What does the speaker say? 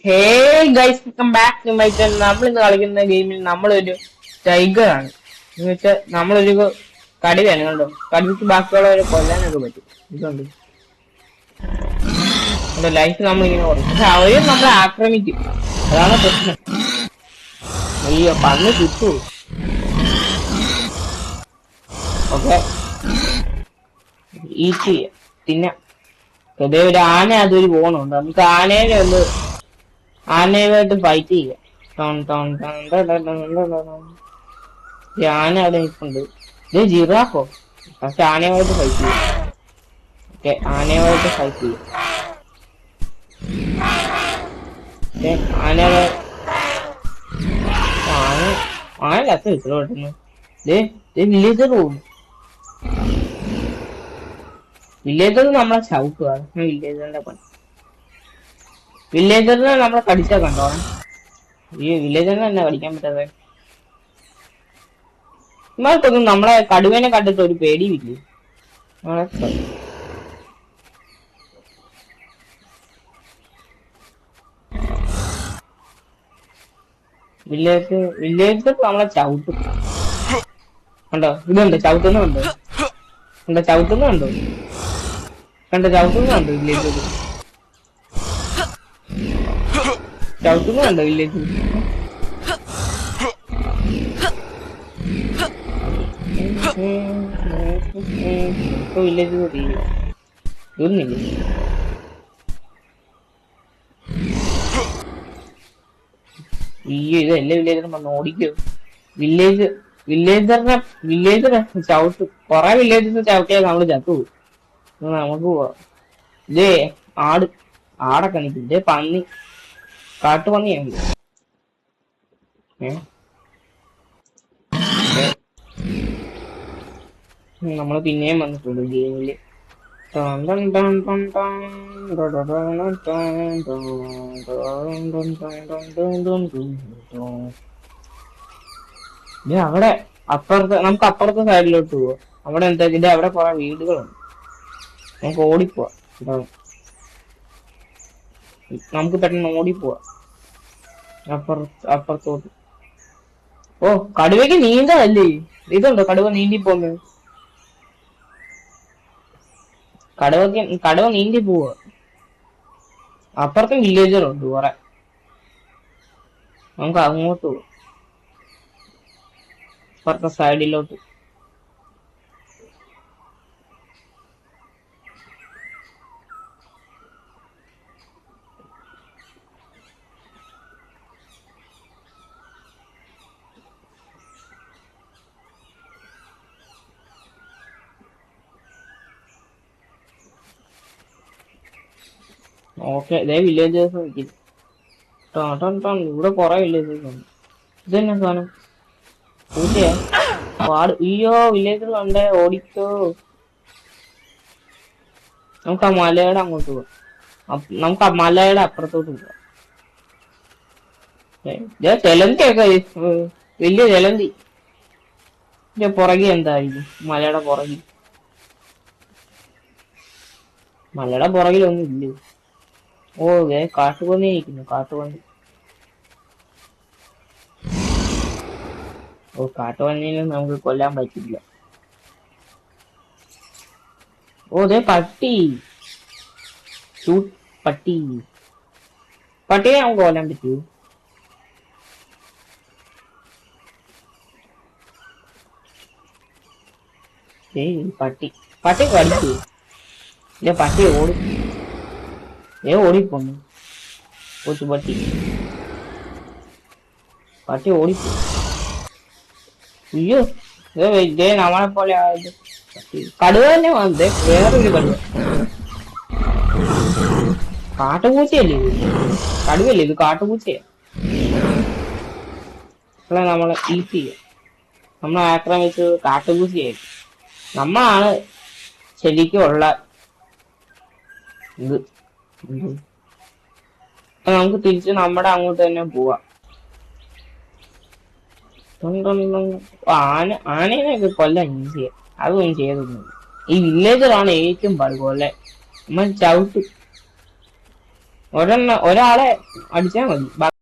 Hey guys welcome back to my channel. നമ്മൾ ഇന്ന് കളിക്കുന്ന ഗെയിമിൽ നമ്മളൊരു ടൈഗർ ആണ്. എന്ന് വെച്ചാൽ നമ്മളൊരു കടുവയാണ് കണ്ടോ. കടുവയ്ക്ക് ബാക്കിയുള്ളവരെ കൊല്ലാനൊക്കെ പറ്റും. ഇതുണ്ട് എന്റെ ലൈഫ് നമ്മളിങ്ങനെ കുറയും, പക്ഷെ അവരും നമ്മളെ ആക്രമിക്കും. അതാണ് പ്രശ്നം. അയ്യോ പന്ന് കിട്ടൂ. ഓക്കെ ഈറ്റ് ചെയ്യാം, പിന്നെ അതേ ഒരു ആന അതൊരു പോണുണ്ട്. നമുക്ക് ആനയുമായിട്ട് ഫൈറ്റ് ചെയ്യാം. ആന അവിടെ നിൽപ്പുണ്ട്. ഇത് ജിറാഫോ? പക്ഷെ ആനയുമായിട്ട് ഫൈറ്റ് ചെയ്യും. ഓക്കെ ആനയുമായിട്ട് ഫൈറ്റ് ചെയ്യും. ആനയുടെ ആന കത്ത് വെച്ചോട്ടുന്നു. വില്ലേജർ പോകും. വില്ലേജർ നമ്മളെ ചവിട്ടുക. വില്ലേജറിന്റെ പണി. വില്ലേജറിനെ നമ്മളെ കടിച്ചാൽ കണ്ടോ. ഈ വില്ലേജറിനെ തന്നെ കടിക്കാൻ പറ്റാതെ. ഇമാർക്കൊന്നും നമ്മളെ കടുവേനെ കണ്ടിട്ട് ഒരു പേടിയില്ലേ. വില്ലേജർ നമ്മളെ ചവിട്ടും കണ്ടോ. ഇതുണ്ട് ചവിട്ടുന്നുണ്ടോ. ചവിട്ടുന്നുണ്ടോ. ചവിട്ടുന്നുണ്ടോ വില്ലേജർ. ചവിട്ടുന്നുണ്ടോ വില്ലേജർ. വില്ലേജ് തീർന്നില്ലേ. ഇത് എല്ലാ വില്ലേജറും വന്ന് ഓടിക്കോ. വില്ലേജറെ ചവിട്ട്. കൊറേ വില്ലേജസ് ചവിട്ടിയാൽ നമ്മള് ചത്തുപോകും. നമുക്ക് പോവാം. ഇതേ ആടൊക്കെ നിൽക്കും. ഇതേ പന്നി, കാട്ടുപന്നിയാണ്. നമ്മള് പിന്നെയും വന്നിട്ടുണ്ട് ഗെയിമില്. അവിടെ നമുക്ക് അപ്പുറത്തെ സൈഡിലോട്ട് പോവാം. അവിടെ എന്താ ഇത്, അവിടെ കുറെ വീടുകളുണ്ട്. നമുക്ക് ഓടിപ്പോവാ. നമുക്ക് പെട്ടെന്ന് ഓടിപ്പോവാ അപ്പുറത്തോട്ട്. ഓ കടുവയ്ക്ക് നീന്തല്ലേ. ഇതുണ്ടോ കടുവ നീന്തി പോന്നത്. കടുവ നീന്തി പോവാ. അപ്പുറത്തും വില്ലേജറുണ്ട് കുറെ. നമുക്ക് അങ്ങോട്ട് പോവാം, അപ്പുറത്തെ സൈഡിലോട്ട്. ഓക്കെ ഇതേ വില്ലേജേഴ്സ് നിൽക്കും. ഇവിടെ കൊറേ വില്ലേജേഴ്സ് ഉണ്ട്. ഇത് തന്നെ സാധനം പൂച്ചയാ. അയ്യോ വില്ലേജ് കണ്ടേ, ഓടിക്കോ. നമുക്ക് ആ മലയുടെ അങ്ങോട്ട് പോവാം. നമുക്ക് ആ മലയുടെ അപ്പുറത്തോട്ട് പോവാം. ചെലന്തിയൊക്കെ, വലിയ ചെലന്തി. പുറകെ എന്തായിരിക്കും. മലയുടെ പുറകിലൊന്നും ഇല്ലേ. ഓ കാട്ടുപന്നി ഇരിക്കുന്നു. കാട്ടുപന്നി. ഓ കാട്ടുപന്നീനെ നമുക്ക് കൊല്ലാൻ പറ്റില്ല. ഓ പട്ടി. പട്ടിയെ നമുക്ക് കൊല്ലാൻ പറ്റൂ. പട്ടി കടിക്കൂ. പട്ടി ഓടിപ്പോന്നു. പട്ടി ഓടിപ്പോ. അയ്യോ നമ്മളെ പോലെ ആയത്. കടുവ തന്നെ വന്നേ. വേറൊരു കടുവ. കാട്ടുപൂച്ചയല്ലേ ഇത്. കടുവല്ലേ ഇത്, കാട്ടുപൂച്ചയാ. നമ്മളെ ഈറ്റ് ചെയ്യാം. നമ്മളെ ആക്രമിച്ചത് കാട്ടുപൂച്ചയായിരിക്കും. നമ്മളാണ് ശരിക്കും ഉള്ള ഇത്. നമുക്ക് തിരിച്ച് നമ്മുടെ അങ്ങോട്ട് തന്നെ പോവാം. ആനേനെയൊക്കെ കൊല്ലാൻ ഈസിയാ. അതൊന്നും ചെയ്തൊന്നുമില്ല. ഈ വില്ലേജറാണ് ഏറ്റവും പാട് കൊല്ലാൻ. നമ്മൾ ചവിട്ടും. ഒരാളെ അടിച്ചാൽ മതി.